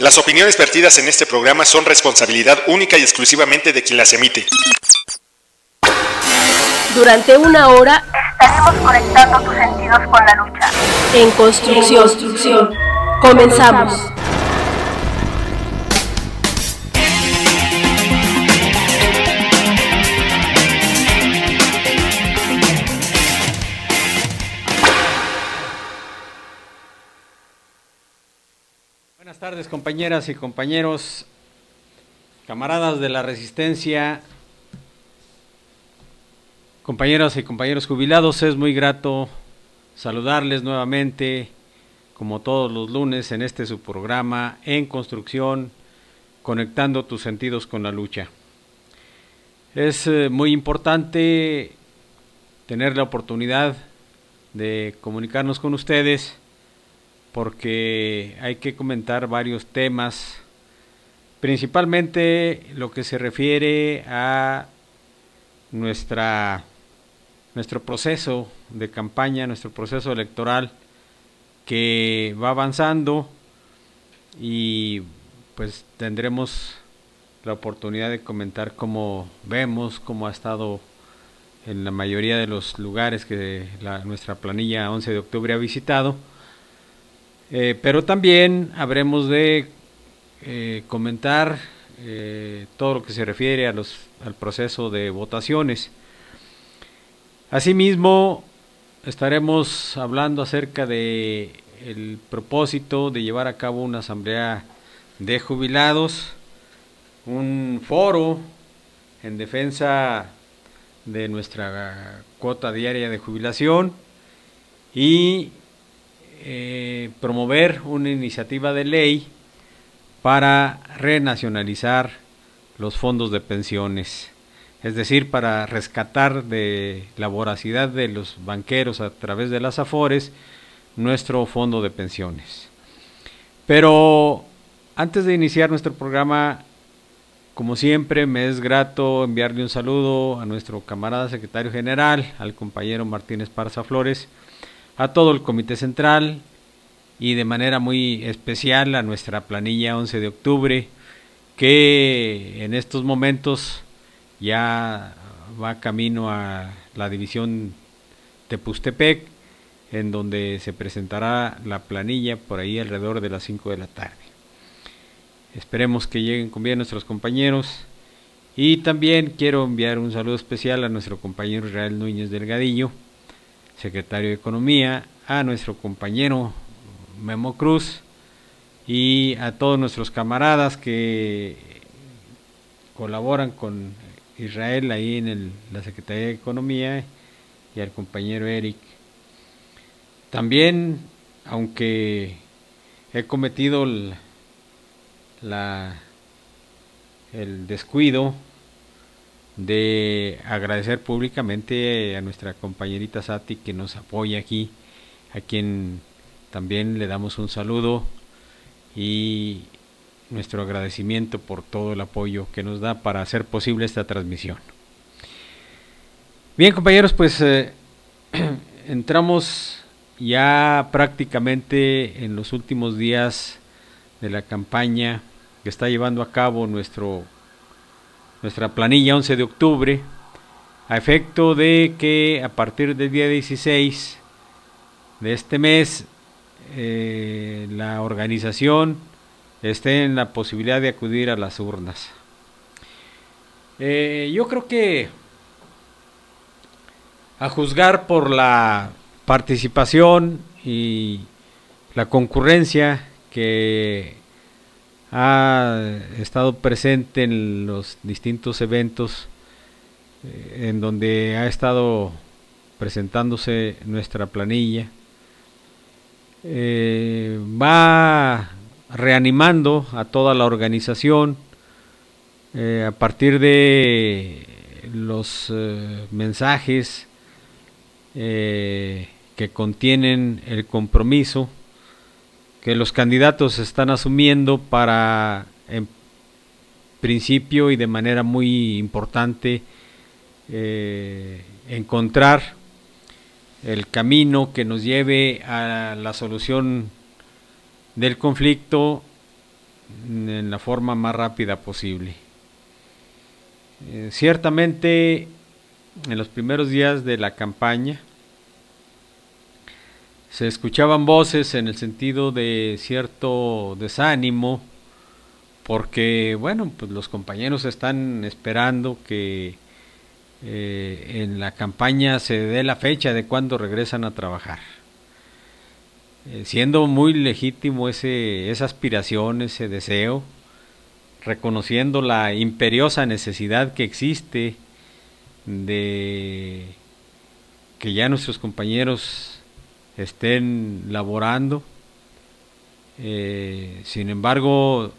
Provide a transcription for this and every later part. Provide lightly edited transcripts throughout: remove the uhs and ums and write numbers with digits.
Las opiniones vertidas en este programa son responsabilidad única y exclusivamente de quien las emite. Durante una hora estaremos conectando tus sentidos con la lucha. En construcción. Comenzamos. Buenas tardes, compañeras y compañeros, camaradas de la Resistencia, compañeras y compañeros jubilados. Es muy grato saludarles nuevamente, como todos los lunes, en este su programa En Construcción, conectando tus sentidos con la lucha. Es muy importante tener la oportunidad de comunicarnos con ustedes, porque hay que comentar varios temas, principalmente lo que se refiere a nuestro proceso de campaña, nuestro proceso electoral que va avanzando, y pues tendremos la oportunidad de comentar cómo vemos, cómo ha estado en la mayoría de los lugares que nuestra planilla 11 de octubre ha visitado. Pero también habremos de comentar todo lo que se refiere al proceso de votaciones. Asimismo, estaremos hablando acerca de el propósito de llevar a cabo una asamblea de jubilados, un foro en defensa de nuestra cuota diaria de jubilación y promover una iniciativa de ley para renacionalizar los fondos de pensiones, es decir, para rescatar de la voracidad de los banqueros a través de las Afores nuestro fondo de pensiones. Pero antes de iniciar nuestro programa, como siempre, me es grato enviarle un saludo a nuestro camarada secretario general, al compañero Martín Esparza Flores, a todo el Comité Central y de manera muy especial a nuestra planilla 11 de octubre, que en estos momentos ya va camino a la división Tepustepec, en donde se presentará la planilla por ahí alrededor de las 5 de la tarde. Esperemos que lleguen con bien nuestros compañeros, y también quiero enviar un saludo especial a nuestro compañero Israel Núñez Delgadillo, secretario de Economía, a nuestro compañero Memo Cruz y a todos nuestros camaradas que colaboran con Israel ahí en la Secretaría de Economía, y al compañero Eric. También, aunque he cometido el descuido de agradecer públicamente a nuestra compañerita Sati, que nos apoya aquí, a quien también le damos un saludo y nuestro agradecimiento por todo el apoyo que nos da para hacer posible esta transmisión. Bien, compañeros, pues entramos ya prácticamente en los últimos días de la campaña que está llevando a cabo nuestra planilla 11 de octubre, a efecto de que a partir del día 16 de este mes la organización esté en la posibilidad de acudir a las urnas. Yo creo que, a juzgar por la participación y la concurrencia que ha estado presente en los distintos eventos en donde ha estado presentándose nuestra planilla, va reanimando a toda la organización a partir de los mensajes que contienen el compromiso que los candidatos están asumiendo para, en principio y de manera muy importante, encontrar el camino que nos lleve a la solución del conflicto en la forma más rápida posible. Ciertamente, en los primeros días de la campaña, se escuchaban voces en el sentido de cierto desánimo, porque, bueno, pues los compañeros están esperando que en la campaña se dé la fecha de cuándo regresan a trabajar. Siendo muy legítimo esa aspiración, ese deseo, reconociendo la imperiosa necesidad que existe de que ya nuestros compañeros estén laborando. Sin embargo,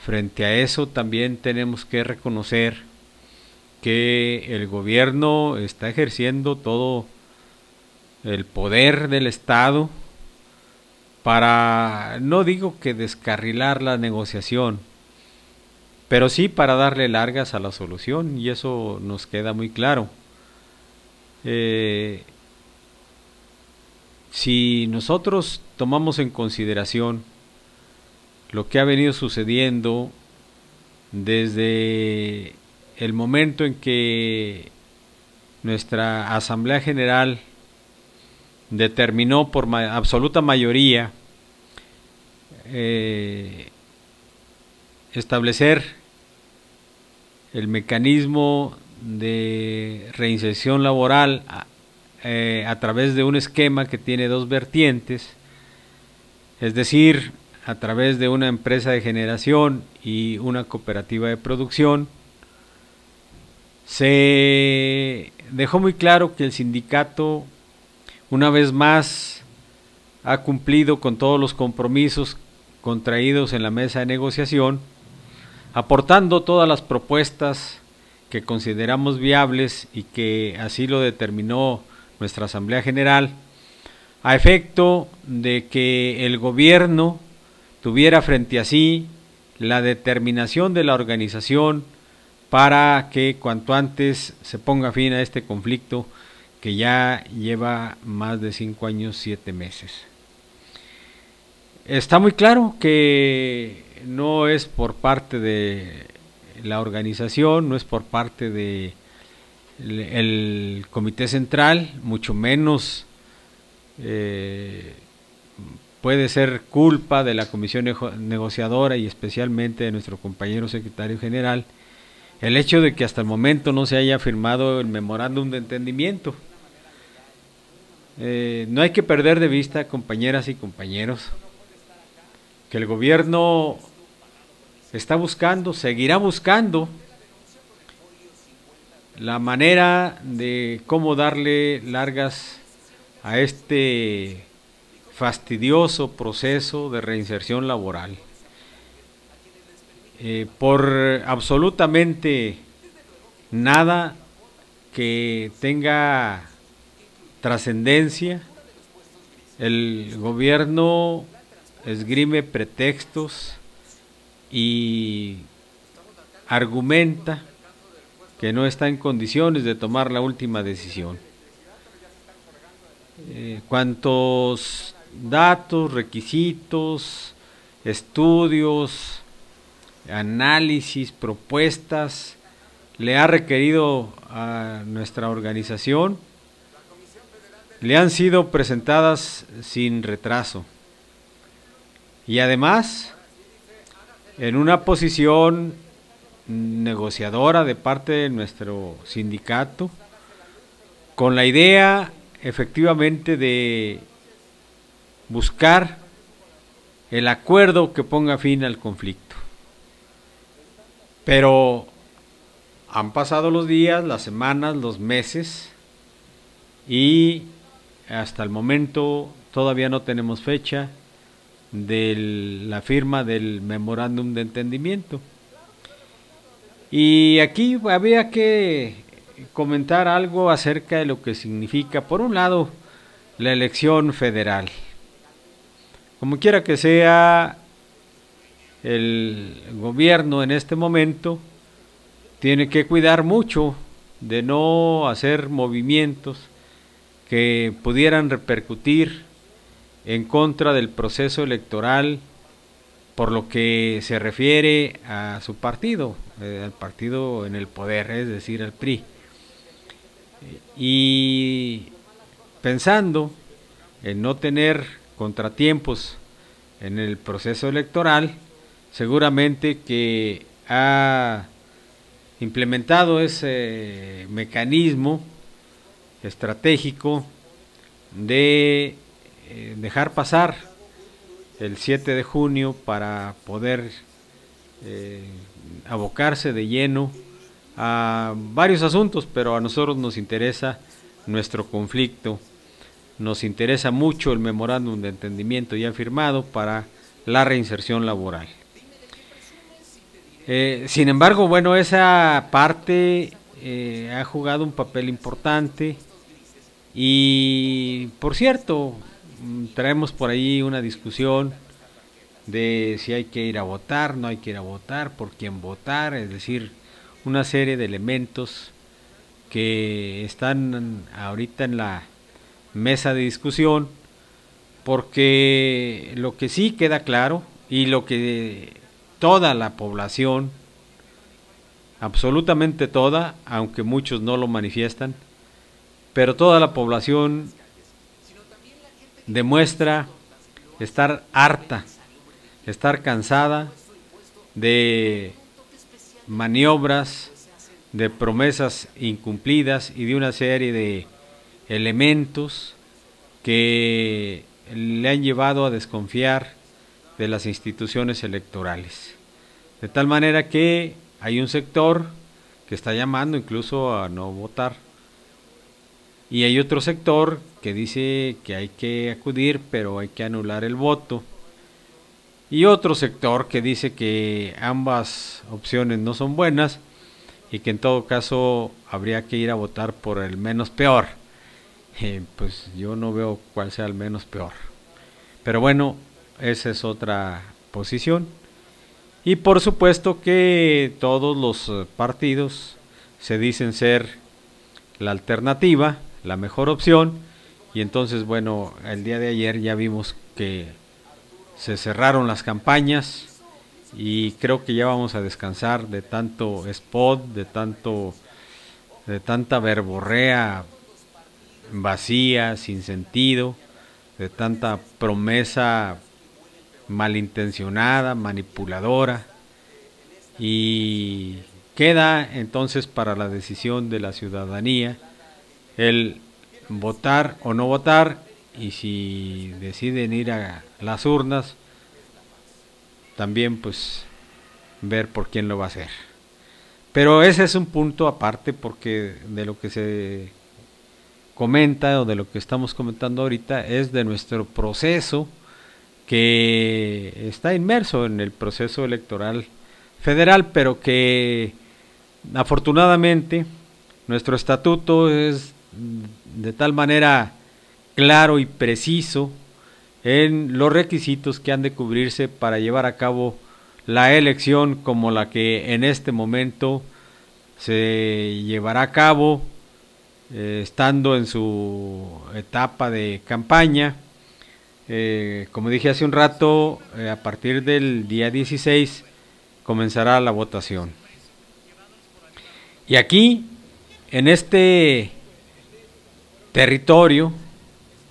frente a eso también tenemos que reconocer que el gobierno está ejerciendo todo el poder del Estado para, no digo que descarrilar la negociación, pero sí para darle largas a la solución, y eso nos queda muy claro. Si nosotros tomamos en consideración lo que ha venido sucediendo desde el momento en que nuestra Asamblea General determinó por absoluta mayoría establecer el mecanismo de reinserción laboral a través de un esquema que tiene dos vertientes, es decir, a través de una empresa de generación y una cooperativa de producción. Se dejó muy claro que el sindicato, una vez más, ha cumplido con todos los compromisos contraídos en la mesa de negociación, aportando todas las propuestas que consideramos viables y que así lo determinó nuestra Asamblea General, a efecto de que el gobierno tuviera frente a sí la determinación de la organización para que cuanto antes se ponga fin a este conflicto que ya lleva más de 5 años, 7 meses. Está muy claro que no es por parte de la organización, no es por parte de el Comité Central, mucho menos puede ser culpa de la Comisión Negociadora y especialmente de nuestro compañero secretario general, el hecho de que hasta el momento no se haya firmado el memorándum de entendimiento. No hay que perder de vista, compañeras y compañeros, que el gobierno está buscando, seguirá buscando la manera de cómo darle largas a este fastidioso proceso de reinserción laboral. Por absolutamente nada que tenga trascendencia, el gobierno esgrime pretextos y argumenta que no está en condiciones de tomar la última decisión. Cuantos datos, requisitos, estudios, análisis, propuestas le ha requerido a nuestra organización, le han sido presentadas sin retraso. Y además, en una posición negociadora de parte de nuestro sindicato, con la idea efectivamente de buscar el acuerdo que ponga fin al conflicto. Pero han pasado los días, las semanas, los meses y hasta el momento todavía no tenemos fecha de la firma del memorándum de entendimiento. Y aquí había que comentar algo acerca de lo que significa, por un lado, la elección federal. Como quiera que sea, el gobierno en este momento tiene que cuidar mucho de no hacer movimientos que pudieran repercutir en contra del proceso electoral por lo que se refiere a su partido, al partido en el poder, es decir, al PRI. Y pensando en no tener contratiempos en el proceso electoral, seguramente que ha implementado ese mecanismo estratégico de dejar pasar el 7 de junio para poder abocarse de lleno a varios asuntos, pero a nosotros nos interesa nuestro conflicto, nos interesa mucho el memorándum de entendimiento ya firmado para la reinserción laboral. Sin embargo, bueno, esa parte ha jugado un papel importante y, por cierto, traemos por ahí una discusión de si hay que ir a votar, no hay que ir a votar, por quién votar, es decir, una serie de elementos que están ahorita en la mesa de discusión, porque lo que sí queda claro y lo que toda la población, absolutamente toda, aunque muchos no lo manifiestan, pero toda la población demuestra estar harta, estar cansada de maniobras, de promesas incumplidas y de una serie de elementos que le han llevado a desconfiar de las instituciones electorales. De tal manera que hay un sector que está llamando incluso a no votar. Y hay otro sector que dice que hay que acudir, pero hay que anular el voto. Y otro sector que dice que ambas opciones no son buenas y que en todo caso habría que ir a votar por el menos peor. Pues yo no veo cuál sea el menos peor. Pero bueno, esa es otra posición. Y por supuesto que todos los partidos se dicen ser la alternativa, la mejor opción. Y entonces, bueno, el día de ayer ya vimos que se cerraron las campañas y creo que ya vamos a descansar de tanto spot, de tanta verborrea vacía, sin sentido, de tanta promesa malintencionada, manipuladora, y queda entonces para la decisión de la ciudadanía el votar o no votar, y si deciden ir a las urnas, también pues ver por quién lo va a hacer. Pero ese es un punto aparte, porque de lo que se comenta o de lo que estamos comentando ahorita es de nuestro proceso que está inmerso en el proceso electoral federal, pero que afortunadamente nuestro estatuto es de tal manera claro y preciso en los requisitos que han de cubrirse para llevar a cabo la elección como la que en este momento se llevará a cabo, estando en su etapa de campaña. Como dije hace un rato, a partir del día 16 comenzará la votación. Y aquí, en este territorio,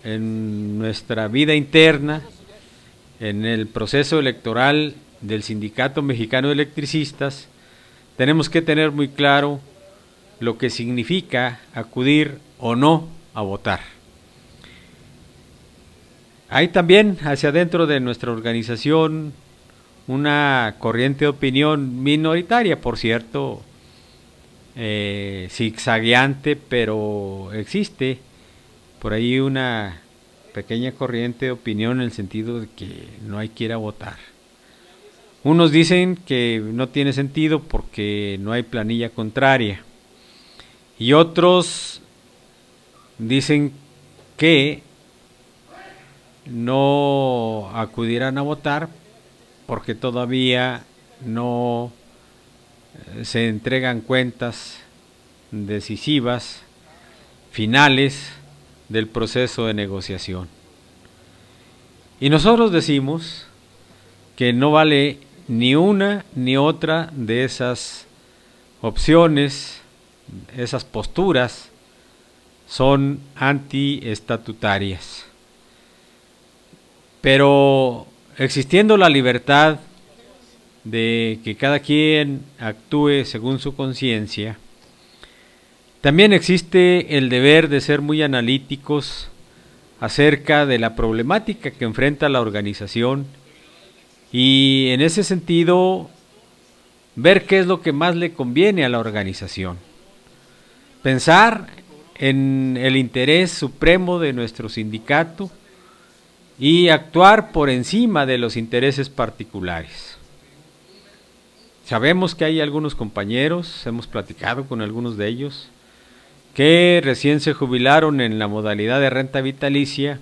en nuestra vida interna, en el proceso electoral del Sindicato Mexicano de Electricistas, tenemos que tener muy claro lo que significa acudir o no a votar. Hay también hacia adentro de nuestra organización una corriente de opinión minoritaria, por cierto, zigzagueante, pero existe por ahí una pequeña corriente de opinión en el sentido de que no hay que ir a votar. Unos dicen que no tiene sentido porque no hay planilla contraria, y otros dicen que no acudirán a votar porque todavía no se entregan cuentas decisivas, finales del proceso de negociación. Y nosotros decimos que no vale ni una ni otra de esas opciones, esas posturas son antiestatutarias. Pero existiendo la libertad de que cada quien actúe según su conciencia, también existe el deber de ser muy analíticos acerca de la problemática que enfrenta la organización y en ese sentido ver qué es lo que más le conviene a la organización. Pensar en el interés supremo de nuestro sindicato y actuar por encima de los intereses particulares. Sabemos que hay algunos compañeros, hemos platicado con algunos de ellos, que recién se jubilaron en la modalidad de renta vitalicia,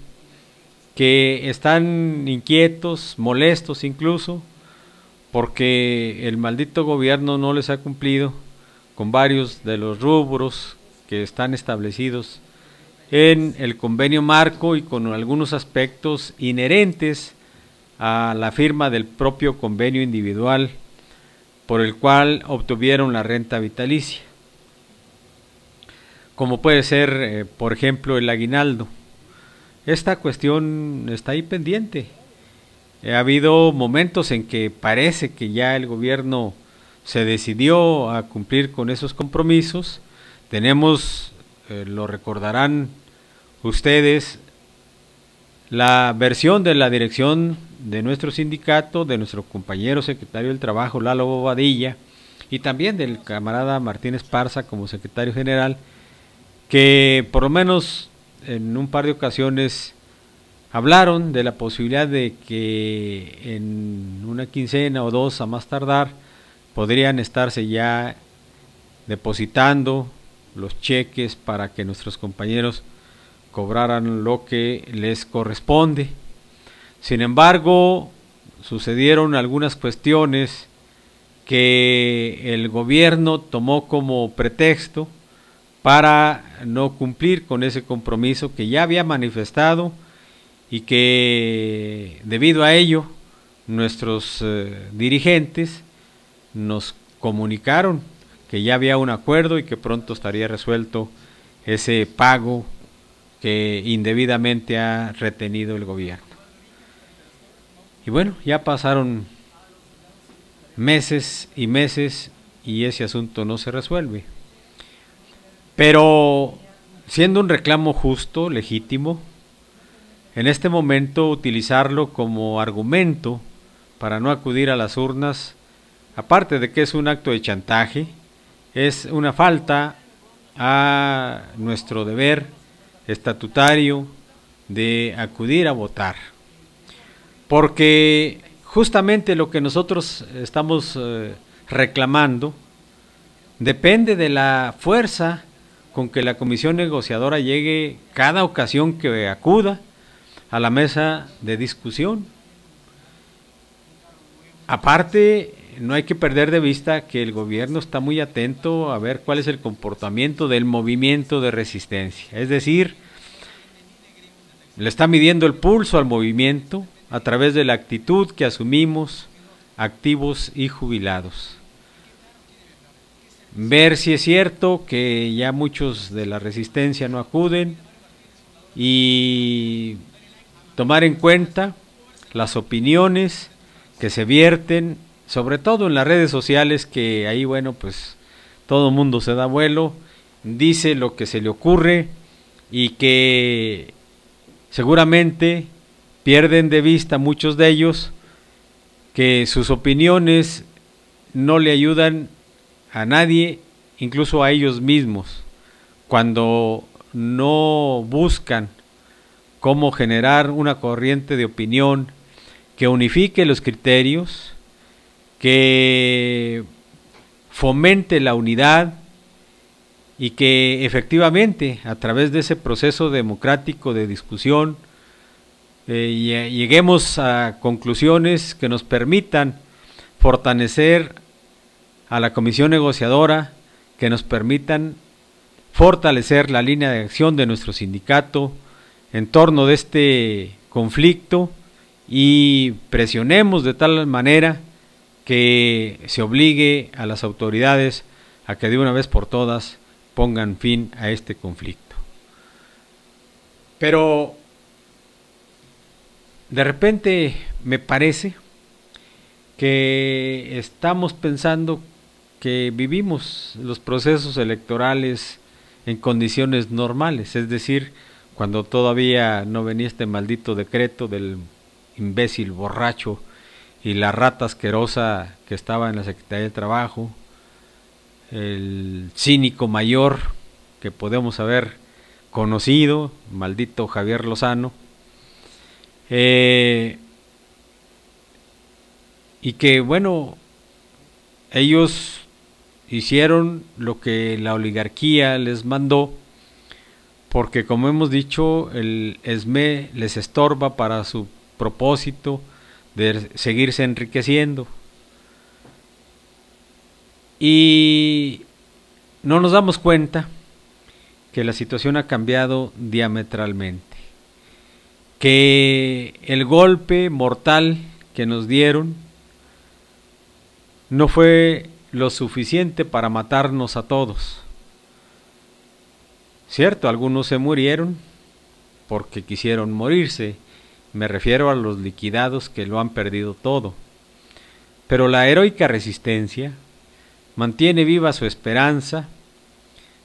que están inquietos, molestos incluso, porque el maldito gobierno no les ha cumplido con varios de los rubros que están establecidos en el convenio marco y con algunos aspectos inherentes a la firma del propio convenio individual por el cual obtuvieron la renta vitalicia, como puede ser, por ejemplo, el aguinaldo. Esta cuestión está ahí pendiente. Ha habido momentos en que parece que ya el gobierno se decidió a cumplir con esos compromisos. Tenemos, lo recordarán ustedes, la versión de la dirección de nuestro sindicato, de nuestro compañero secretario del Trabajo, Lalo Bobadilla, y también del camarada Martín Esparza como secretario general, que por lo menos en un par de ocasiones hablaron de la posibilidad de que en una quincena o dos a más tardar podrían estarse ya depositando los cheques para que nuestros compañeros cobraran lo que les corresponde. Sin embargo, sucedieron algunas cuestiones que el gobierno tomó como pretexto para no cumplir con ese compromiso que ya había manifestado y que debido a ello nuestros dirigentes nos comunicaron que ya había un acuerdo y que pronto estaría resuelto ese pago que indebidamente ha retenido el gobierno. Y bueno, ya pasaron meses y meses y ese asunto no se resuelve. Pero siendo un reclamo justo, legítimo, en este momento utilizarlo como argumento para no acudir a las urnas, aparte de que es un acto de chantaje, es una falta a nuestro deber estatutario de acudir a votar. Porque justamente lo que nosotros estamos reclamando depende de la fuerza con que la comisión negociadora llegue cada ocasión que acuda a la mesa de discusión. Aparte, no hay que perder de vista que el gobierno está muy atento a ver cuál es el comportamiento del movimiento de resistencia. Es decir, le está midiendo el pulso al movimiento a través de la actitud que asumimos, activos y jubilados. Ver si es cierto que ya muchos de la resistencia no acuden y tomar en cuenta las opiniones que se vierten, sobre todo en las redes sociales, que ahí, bueno, pues todo el mundo se da vuelo, dice lo que se le ocurre y que seguramente pierden de vista muchos de ellos que sus opiniones no le ayudan a nadie, incluso a ellos mismos, cuando no buscan cómo generar una corriente de opinión que unifique los criterios, que fomente la unidad y que efectivamente a través de ese proceso democrático de discusión lleguemos a conclusiones que nos permitan fortalecer a la comisión negociadora, que nos permitan fortalecer la línea de acción de nuestro sindicato en torno de este conflicto y presionemos de tal manera que se obligue a las autoridades a que de una vez por todas pongan fin a este conflicto. Pero de repente me parece que estamos pensando que vivimos los procesos electorales en condiciones normales, es decir, cuando todavía no venía este maldito decreto del imbécil borracho y la rata asquerosa que estaba en la Secretaría del Trabajo, el cínico mayor que podemos haber conocido, maldito Javier Lozano, y que bueno, ellos hicieron lo que la oligarquía les mandó, porque como hemos dicho, el ESME les estorba para su propósito de seguirse enriqueciendo. Y no nos damos cuenta que la situación ha cambiado diametralmente, que el golpe mortal que nos dieron no fue lo suficiente para matarnos a todos. Cierto, algunos se murieron porque quisieron morirse, me refiero a los liquidados que lo han perdido todo, pero la heroica resistencia mantiene viva su esperanza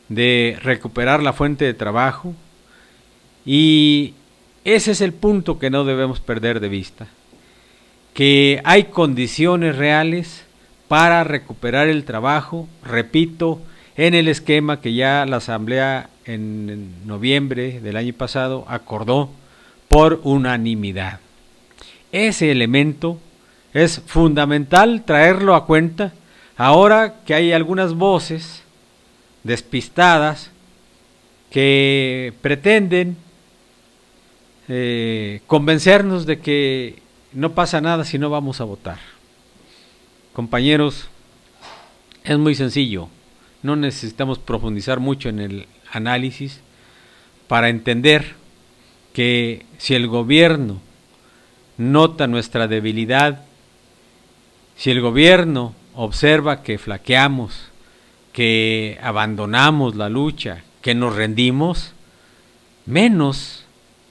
de recuperar la fuente de trabajo, y ese es el punto que no debemos perder de vista, que hay condiciones reales para recuperar el trabajo, repito, en el esquema que ya la Asamblea en noviembre del año pasado acordó por unanimidad. Ese elemento es fundamental traerlo a cuenta ahora que hay algunas voces despistadas que pretenden convencernos de que no pasa nada si no vamos a votar. Compañeros, es muy sencillo, no necesitamos profundizar mucho en el análisis para entender que si el gobierno nota nuestra debilidad, si el gobierno observa que flaqueamos, que abandonamos la lucha, que nos rendimos, menos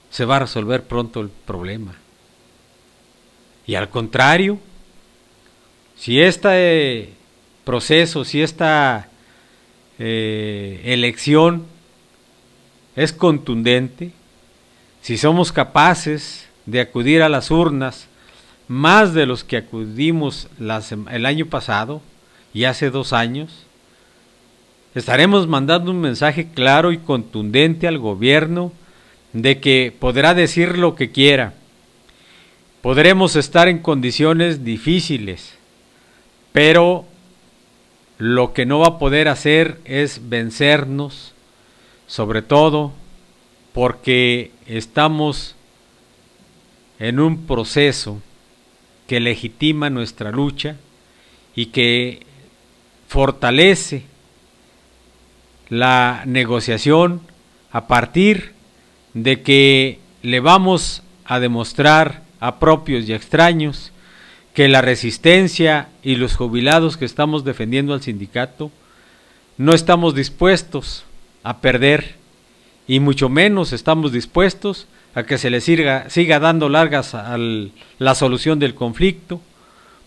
se va a resolver pronto el problema. Y al contrario, si este proceso, si esta elección es contundente, si somos capaces de acudir a las urnas más de los que acudimos el año pasado y hace 2 años, estaremos mandando un mensaje claro y contundente al gobierno de que podrá decir lo que quiera, podremos estar en condiciones difíciles, pero lo que no va a poder hacer es vencernos, sobre todo porque estamos en un proceso que legitima nuestra lucha y que fortalece la negociación a partir de que le vamos a demostrar a propios y extraños que la resistencia y los jubilados que estamos defendiendo al sindicato no estamos dispuestos a perder, y mucho menos estamos dispuestos a que se le siga dando largas a la solución del conflicto,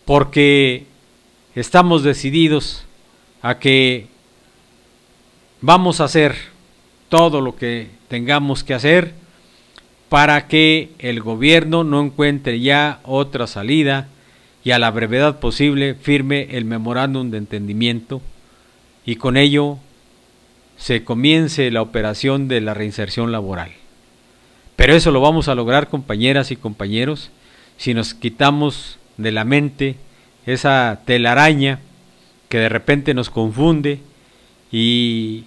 porque estamos decididos a que vamos a hacer todo lo que tengamos que hacer para que el gobierno no encuentre ya otra salida y a la brevedad posible firme el memorándum de entendimiento y con ello se comience la operación de la reinserción laboral. Pero eso lo vamos a lograr, compañeras y compañeros, si nos quitamos de la mente esa telaraña que de repente nos confunde y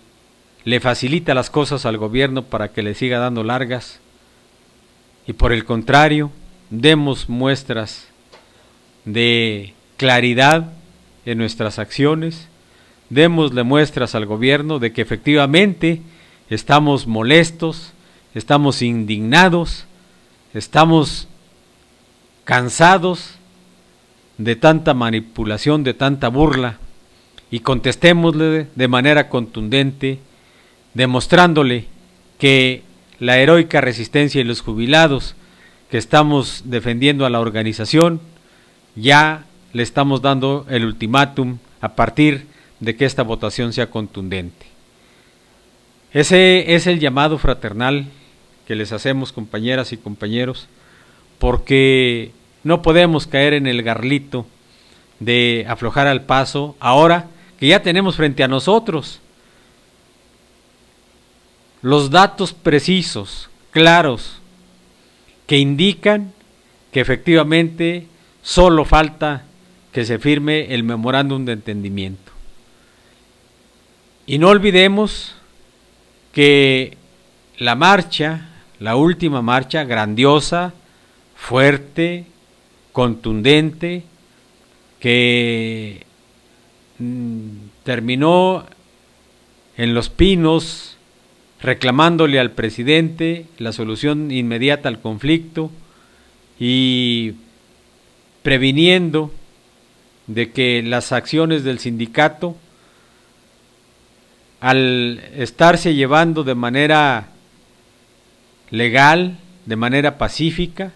le facilita las cosas al gobierno para que le siga dando largas, y por el contrario, demos muestras de claridad en nuestras acciones, démosle muestras al gobierno de que efectivamente estamos molestos, estamos indignados, estamos cansados de tanta manipulación, de tanta burla, y contestémosle de manera contundente, demostrándole que la heroica resistencia y los jubilados que estamos defendiendo a la organización, ya le estamos dando el ultimátum a partir de que esta votación sea contundente. Ese es el llamado fraternal que les hacemos, compañeras y compañeros, porque no podemos caer en el garlito de aflojar al paso ahora que ya tenemos frente a nosotros los datos precisos, claros, que indican que efectivamente solo falta que se firme el memorándum de entendimiento. Y no olvidemos que la marcha, la última marcha, grandiosa, fuerte, contundente, que terminó en Los Pinos reclamándole al presidente la solución inmediata al conflicto y previniendo de que las acciones del sindicato, al estarse llevando de manera legal, de manera pacífica,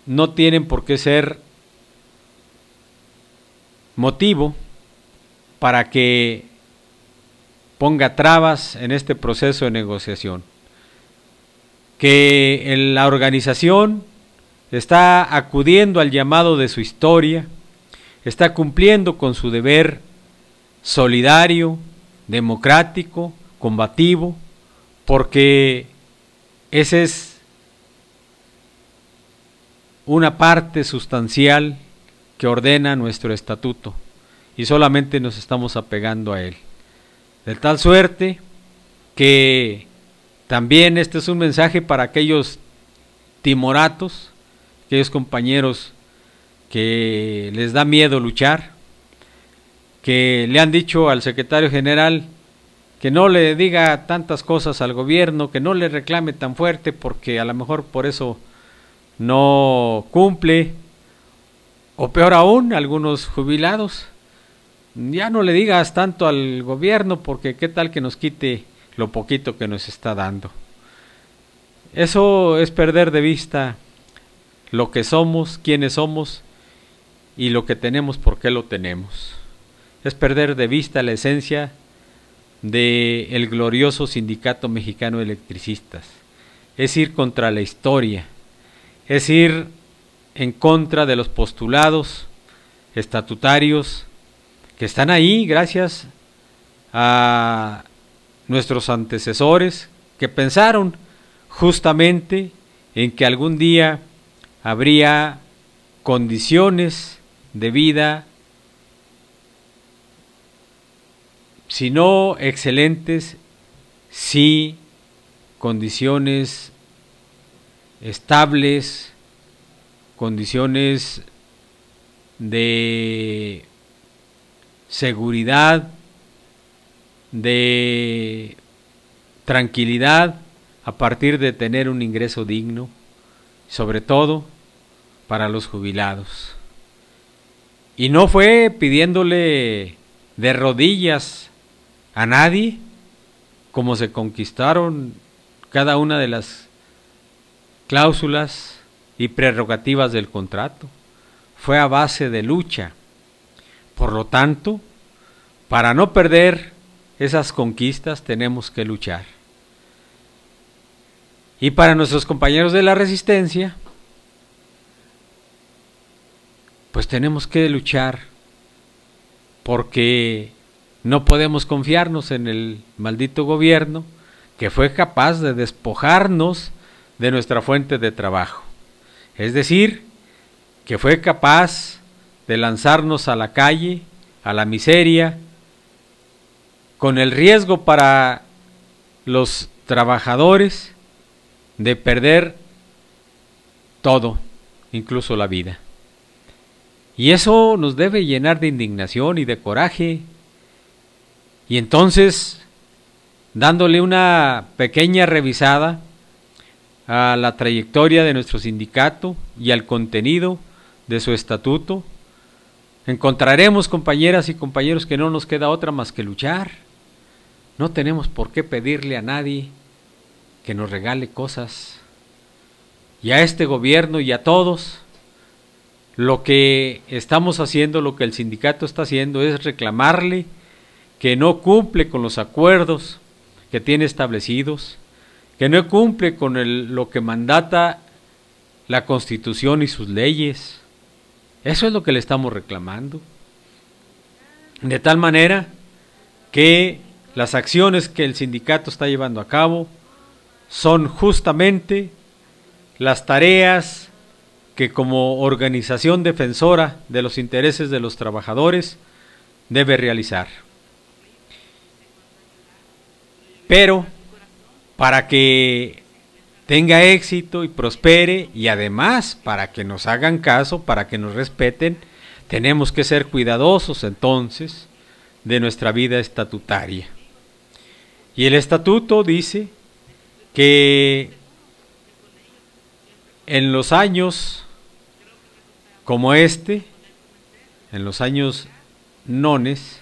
no tienen por qué ser motivo para que ponga trabas en este proceso de negociación. Que la organización está acudiendo al llamado de su historia, está cumpliendo con su deber solidario, democrático, combativo, porque esa es una parte sustancial que ordena nuestro estatuto y solamente nos estamos apegando a él. De tal suerte que también este es un mensaje para aquellos timoratos, aquellos compañeros que les da miedo luchar, que le han dicho al secretario general que no le diga tantas cosas al gobierno, que no le reclame tan fuerte porque a lo mejor por eso no cumple, o peor aún, algunos jubilados, ya no le digas tanto al gobierno porque qué tal que nos quite lo poquito que nos está dando. Eso es perder de vista lo que somos, quiénes somos y lo que tenemos, por qué lo tenemos. Es perder de vista la esencia del glorioso Sindicato Mexicano de Electricistas. Es ir contra la historia, es ir en contra de los postulados estatutarios que están ahí gracias a nuestros antecesores que pensaron justamente en que algún día habría condiciones de vida, si no excelentes, sí condiciones estables, condiciones de seguridad, de tranquilidad a partir de tener un ingreso digno, sobre todo para los jubilados. Y no fue pidiéndole de rodillas a nadie como se conquistaron cada una de las cláusulas y prerrogativas del contrato. Fue a base de lucha. Por lo tanto, para no perder esas conquistas tenemos que luchar. Y para nuestros compañeros de la resistencia, pues tenemos que luchar porque no podemos confiarnos en el maldito gobierno que fue capaz de despojarnos de nuestra fuente de trabajo. Es decir, que fue capaz de lanzarnos a la calle, a la miseria, con el riesgo para los trabajadores de perder todo, incluso la vida. Y eso nos debe llenar de indignación y de coraje. Y entonces, dándole una pequeña revisada a la trayectoria de nuestro sindicato y al contenido de su estatuto, encontraremos, compañeras y compañeros, que no nos queda otra más que luchar. No tenemos por qué pedirle a nadie que nos regale cosas. Y a este gobierno y a todos, lo que estamos haciendo, lo que el sindicato está haciendo es reclamarle que no cumple con los acuerdos que tiene establecidos, que no cumple con lo que mandata la Constitución y sus leyes. Eso es lo que le estamos reclamando. De tal manera que las acciones que el sindicato está llevando a cabo son justamente las tareas que como organización defensora de los intereses de los trabajadores debe realizar. Pero para que tenga éxito y prospere, y además para que nos hagan caso, para que nos respeten, tenemos que ser cuidadosos entonces de nuestra vida estatutaria. Y el estatuto dice que en los años como este, en los años nones,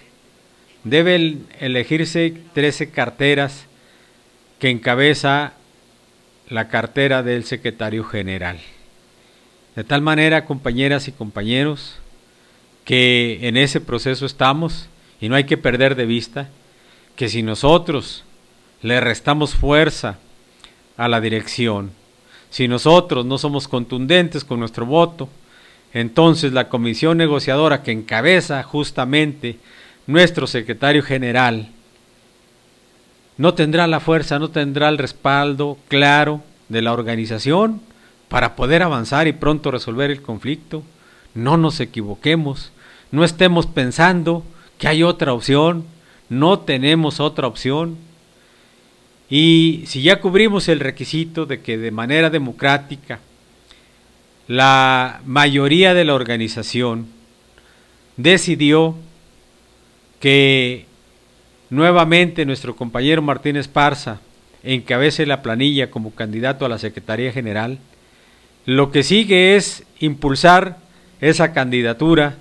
deben elegirse 13 carteras que encabeza la cartera del secretario general. De tal manera, compañeras y compañeros, que en ese proceso estamos, y no hay que perder de vista que si nosotros le restamos fuerza a la dirección, si nosotros no somos contundentes con nuestro voto, entonces la comisión negociadora que encabeza justamente nuestro secretario general no tendrá la fuerza, no tendrá el respaldo claro de la organización para poder avanzar y pronto resolver el conflicto. No nos equivoquemos, no estemos pensando que hay otra opción, no tenemos otra opción. Y si ya cubrimos el requisito de que de manera democrática la mayoría de la organización decidió que nuevamente nuestro compañero Martín Esparza encabece la planilla como candidato a la Secretaría General, lo que sigue es impulsar esa candidatura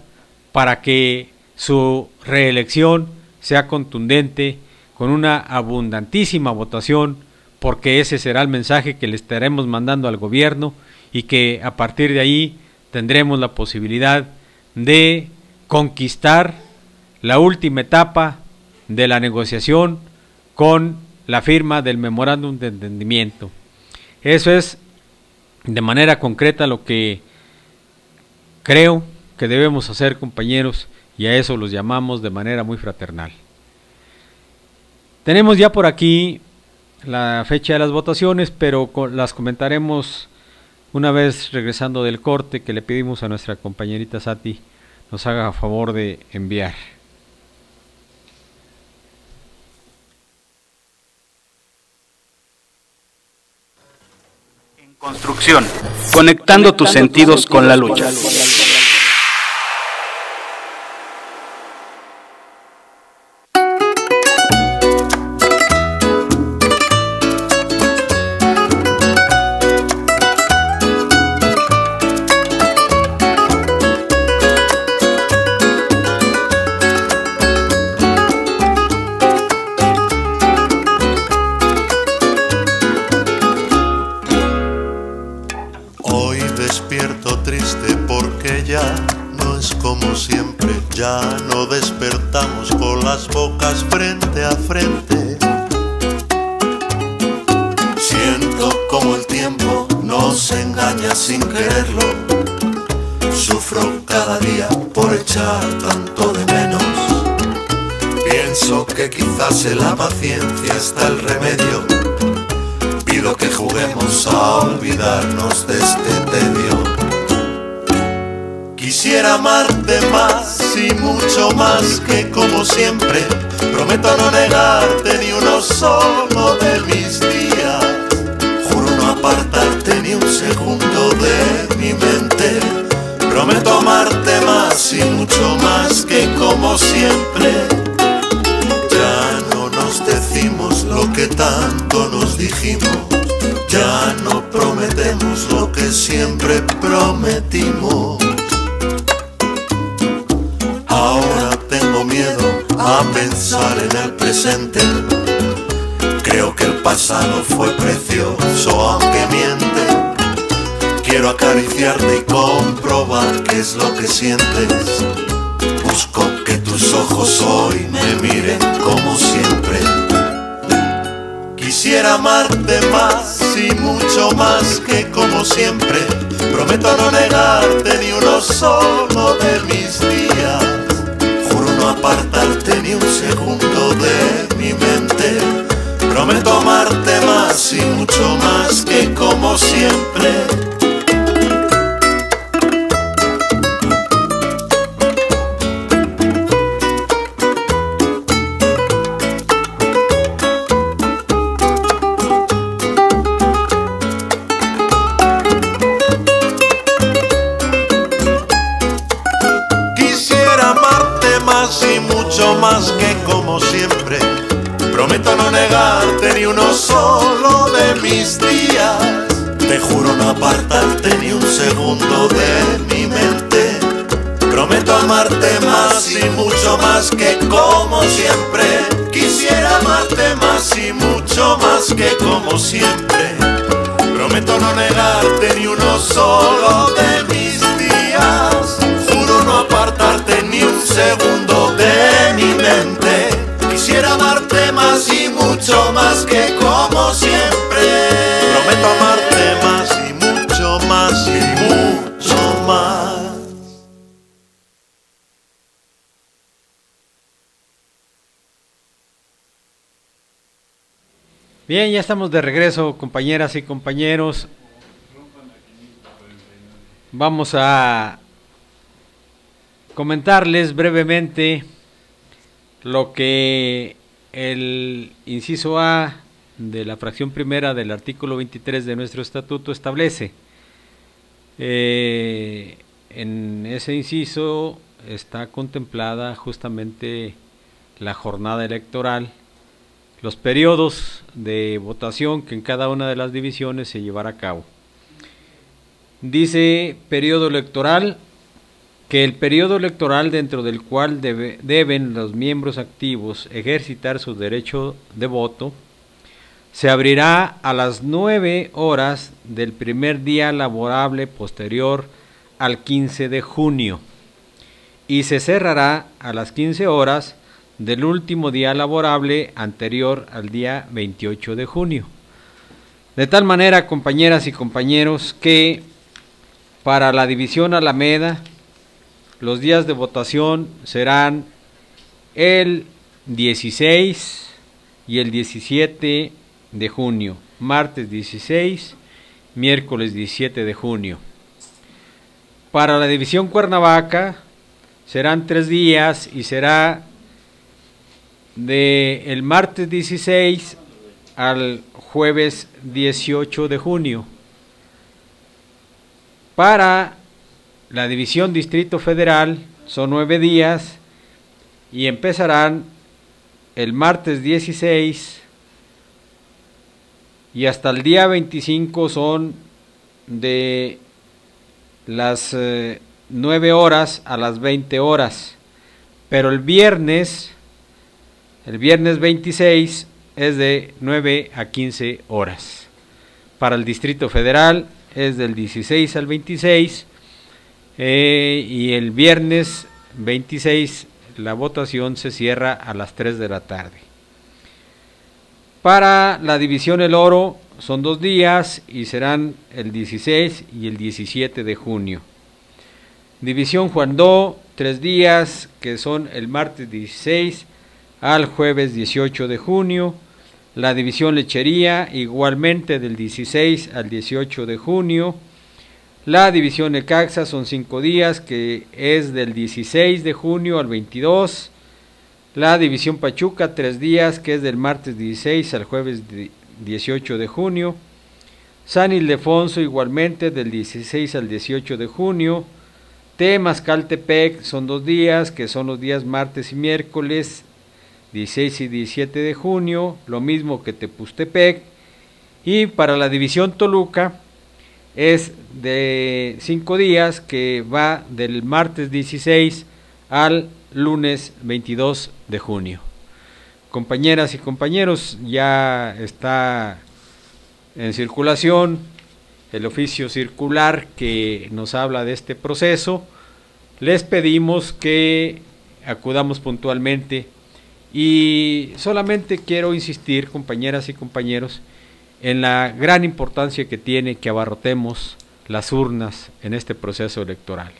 para que su reelección sea contundente con una abundantísima votación, porque ese será el mensaje que le estaremos mandando al gobierno y que a partir de ahí tendremos la posibilidad de conquistar la última etapa de la negociación con la firma del memorándum de entendimiento. Eso es de manera concreta lo que creo que debemos hacer, compañeros, y a eso los llamamos de manera muy fraternal. Tenemos ya por aquí la fecha de las votaciones, pero las comentaremos una vez regresando del corte, que le pedimos a nuestra compañerita Sati nos haga favor de enviar. En construcción, conectando tus sentidos con la lucha. La paciencia está el remedio. Pido que juguemos a olvidarnos de este tedio. Quisiera amarte más y mucho más que como siempre. Prometo no negarte ni uno solo de mis días. Juro no apartarte ni un segundo de mi mente. Prometo amarte más y mucho más que como siempre. Decimos lo que tanto nos dijimos, ya no prometimos. Ahora tengo miedo a pensar en el presente. Creo que el pasado fue precioso aunque miente. Quiero acariciarte y comprobar qué es lo que sientes. Busco que tus ojos hoy me miren como siempre. Quisiera amarte más y mucho más que como siempre. Prometo no negarte ni uno solo de mis días. Juro no apartarte ni un segundo de mi mente. Prometo amarte más y mucho más que como siempre. Y mucho más que como siempre. Prometo no negarte ni uno solo de mis días. Te juro no apartarte ni un segundo de mi mente. Prometo amarte más y mucho más que como siempre. Quisiera amarte más y mucho más que como siempre. Prometo no negarte ni uno solo de mis días. Juro no apartarte ni un segundo de mi mente. Quisiera amarte más y mucho más que como siempre. Prometo amarte más y mucho más y mucho más. Bien, ya estamos de regreso, compañeras y compañeros. Vamos a comentarles brevemente lo que el inciso A de la fracción primera del artículo 23 de nuestro estatuto establece. En ese inciso está contemplada justamente la jornada electoral, los periodos de votación que en cada una de las divisiones se llevará a cabo. Dice periodo electoral, que el periodo electoral dentro del cual deben los miembros activos ejercitar su derecho de voto se abrirá a las 9 horas del primer día laborable posterior al 15 de junio y se cerrará a las 15 horas del último día laborable anterior al día 28 de junio. De tal manera, compañeras y compañeros, que para la división Alameda los días de votación serán el 16 y el 17 de junio, martes 16, miércoles 17 de junio. Para la división Cuernavaca serán 3 días y será del martes 16 al jueves 18 de junio. Para la división Distrito Federal son 9 días y empezarán el martes 16 y hasta el día 25 son de las 9 horas a las 20 horas, pero el viernes 26 es de 9 a 15 horas. Para el Distrito Federal es del 16 al 26 y el viernes 26 la votación se cierra a las 3 de la tarde. Para la división El Oro son 2 días y serán el 16 y el 17 de junio. División Juan Do, 3 días que son el martes 16 al jueves 18 de junio. La división Lechería igualmente del 16 al 18 de junio. La división Necaxa son 5 días que es del 16 de junio al 22. La división Pachuca 3 días que es del martes 16 al jueves 18 de junio. San Ildefonso igualmente del 16 al 18 de junio. Temascaltepec son 2 días que son los días martes y miércoles 16 y 17 de junio, lo mismo que Tepustepec. Y para la división Toluca es de 5 días, que va del martes 16 al lunes 22 de junio. Compañeras y compañeros, ya está en circulación el oficio circular que nos habla de este proceso. Les pedimos que acudamos puntualmente y solamente quiero insistir, compañeras y compañeros, en la gran importancia que tiene que abarrotemos las urnas en este proceso electoral.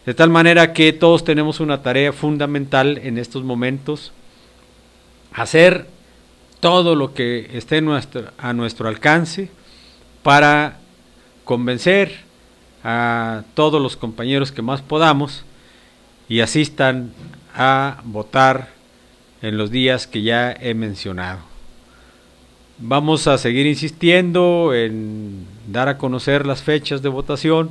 De tal manera que todos tenemos una tarea fundamental en estos momentos: hacer todo lo que esté a nuestro alcance para convencer a todos los compañeros que más podamos y asistan a votar en los días que ya he mencionado. Vamos a seguir insistiendo en dar a conocer las fechas de votación,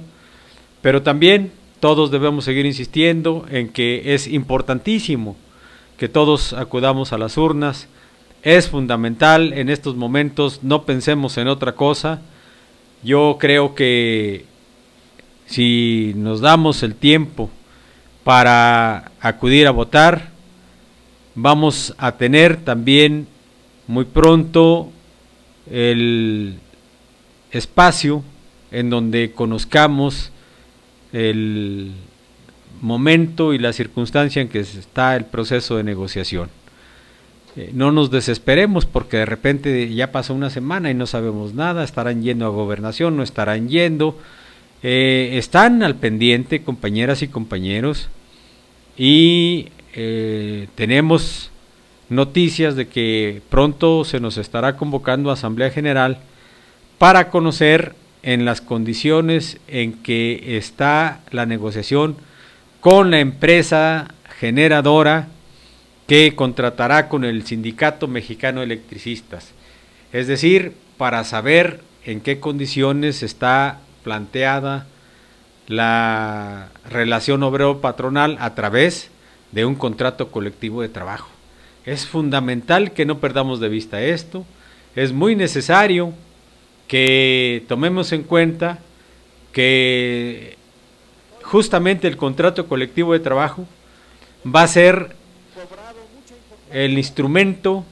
pero también todos debemos seguir insistiendo en que es importantísimo que todos acudamos a las urnas. Es fundamental en estos momentos, no pensemos en otra cosa. Yo creo que si nos damos el tiempo para acudir a votar, vamos a tener también muy pronto el espacio en donde conozcamos el momento y la circunstancia en que está el proceso de negociación. No nos desesperemos porque de repente ya pasó una semana y no sabemos nada, estarán yendo a gobernación, no estarán yendo, están al pendiente, compañeras y compañeros, y tenemos noticias de que pronto se nos estará convocando a Asamblea General para conocer en las condiciones en que está la negociación con la empresa generadora que contratará con el Sindicato Mexicano de Electricistas. Es decir, para saber en qué condiciones está planteada la relación obrero-patronal a través de un contrato colectivo de trabajo. Es fundamental que no perdamos de vista esto. Es muy necesario que tomemos en cuenta que justamente el contrato colectivo de trabajo va a ser el instrumento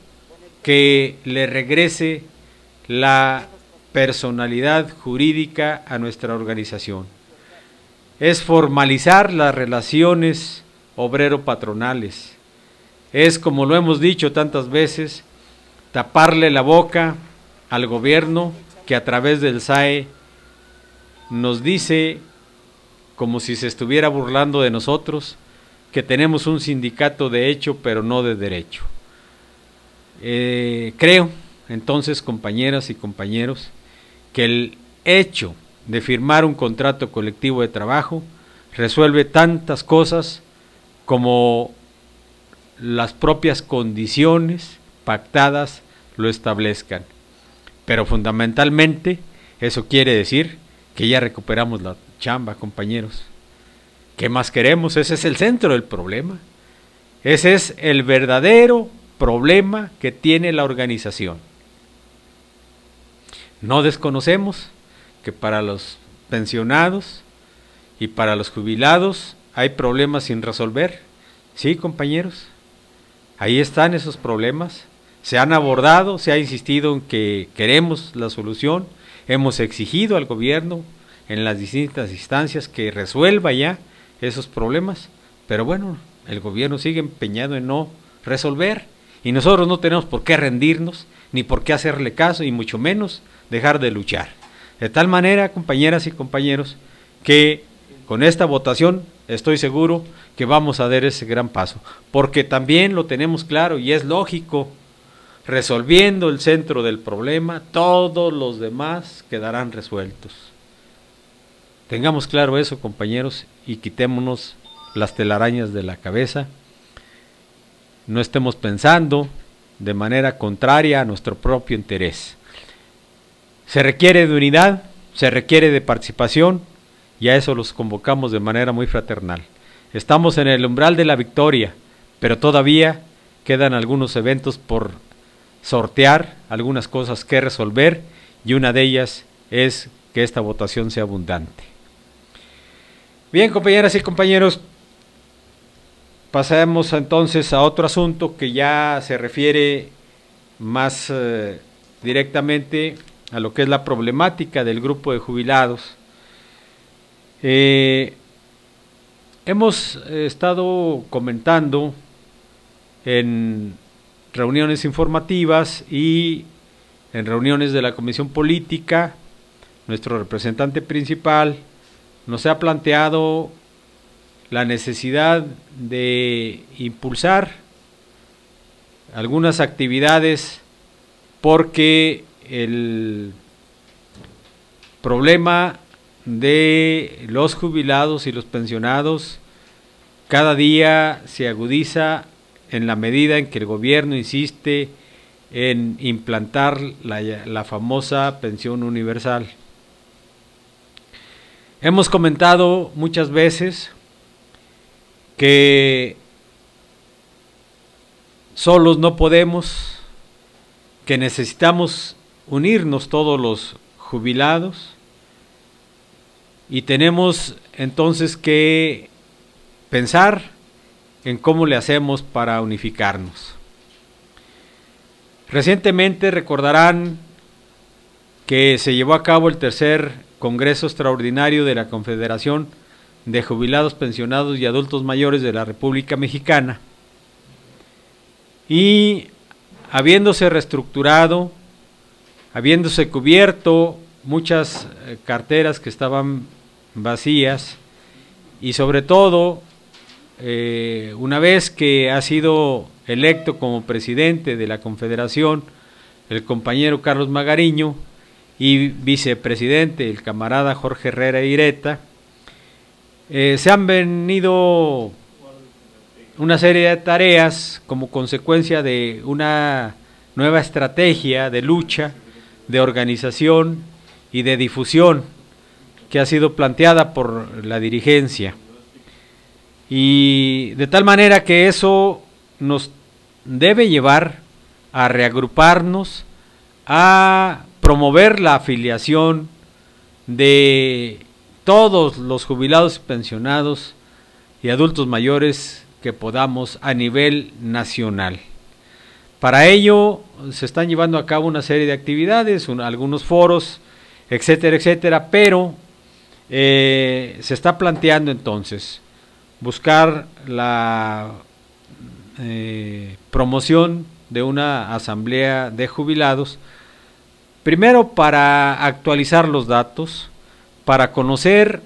que le regrese la personalidad jurídica a nuestra organización. Es formalizar las relaciones obrero-patronales. Es, como lo hemos dicho tantas veces, taparle la boca al gobierno que a través del SAE nos dice, como si se estuviera burlando de nosotros, que tenemos un sindicato de hecho pero no de derecho. Creo entonces, compañeras y compañeros, que el hecho de firmar un contrato colectivo de trabajo resuelve tantas cosas como las propias condiciones pactadas lo establezcan, pero fundamentalmente eso quiere decir que ya recuperamos la chamba, compañeros. ¿Qué más queremos? Ese es el centro del problema. Ese es el verdadero problema que tiene la organización. No desconocemos que para los pensionados y para los jubilados hay problemas sin resolver. Sí, compañeros, ahí están esos problemas. Se han abordado, se ha insistido en que queremos la solución. Hemos exigido al gobierno en las distintas instancias que resuelva ya esos problemas, pero bueno, el gobierno sigue empeñado en no resolver y nosotros no tenemos por qué rendirnos, ni por qué hacerle caso, y mucho menos dejar de luchar. De tal manera, compañeras y compañeros, que con esta votación estoy seguro que vamos a dar ese gran paso, porque también lo tenemos claro y es lógico, resolviendo el centro del problema, todos los demás quedarán resueltos. Tengamos claro eso, compañeros, y quitémonos las telarañas de la cabeza. No estemos pensando de manera contraria a nuestro propio interés. Se requiere de unidad, se requiere de participación, y a eso los convocamos de manera muy fraternal. Estamos en el umbral de la victoria, pero todavía quedan algunos eventos por sortear, algunas cosas que resolver, y una de ellas es que esta votación sea abundante. Bien, compañeras y compañeros, pasemos entonces a otro asunto que ya se refiere más directamente a lo que es la problemática del grupo de jubilados. Hemos estado comentando en reuniones informativas y en reuniones de la Comisión Política. Nuestro representante principal nos ha planteado la necesidad de impulsar algunas actividades porque el problema de los jubilados y los pensionados cada día se agudiza en la medida en que el gobierno insiste en implantar la famosa pensión universal. Hemos comentado muchas veces que solos no podemos, que necesitamos unirnos todos los jubilados y tenemos entonces que pensar en cómo le hacemos para unificarnos. Recientemente recordarán que se llevó a cabo el tercer Congreso Extraordinario de la Confederación de Jubilados, Pensionados y Adultos Mayores de la República Mexicana, y habiéndose reestructurado, habiéndose cubierto muchas carteras que estaban vacías, y sobre todo una vez que ha sido electo como presidente de la Confederación el compañero Carlos Magariño y vicepresidente el camarada Jorge Herrera Ireta, se han venido una serie de tareas como consecuencia de una nueva estrategia de lucha, de organización y de difusión que ha sido planteada por la dirigencia, y de tal manera que eso nos debe llevar a reagruparnos, a promover la afiliación de todos los jubilados y pensionados y adultos mayores que podamos a nivel nacional. Para ello se están llevando a cabo una serie de actividades, algunos foros, etcétera, etcétera, pero se está planteando entonces buscar la promoción de una asamblea de jubilados, primero para actualizar los datos, para conocer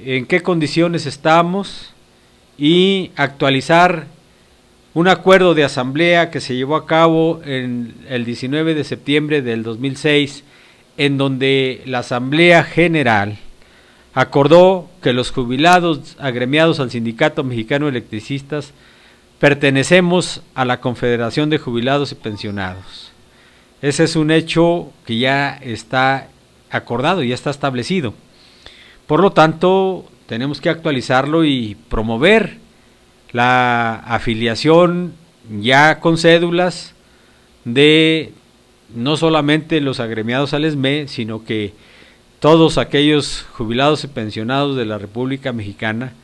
en qué condiciones estamos y actualizar un acuerdo de asamblea que se llevó a cabo en el 19 de septiembre del 2006, en donde la Asamblea General acordó que los jubilados agremiados al Sindicato Mexicano de Electricistas pertenecemos a la Confederación de Jubilados y Pensionados. Ese es un hecho que ya está acordado, ya está establecido. Por lo tanto, tenemos que actualizarlo y promover la afiliación ya con cédulas de no solamente los agremiados al ESME, sino que todos aquellos jubilados y pensionados de la República Mexicana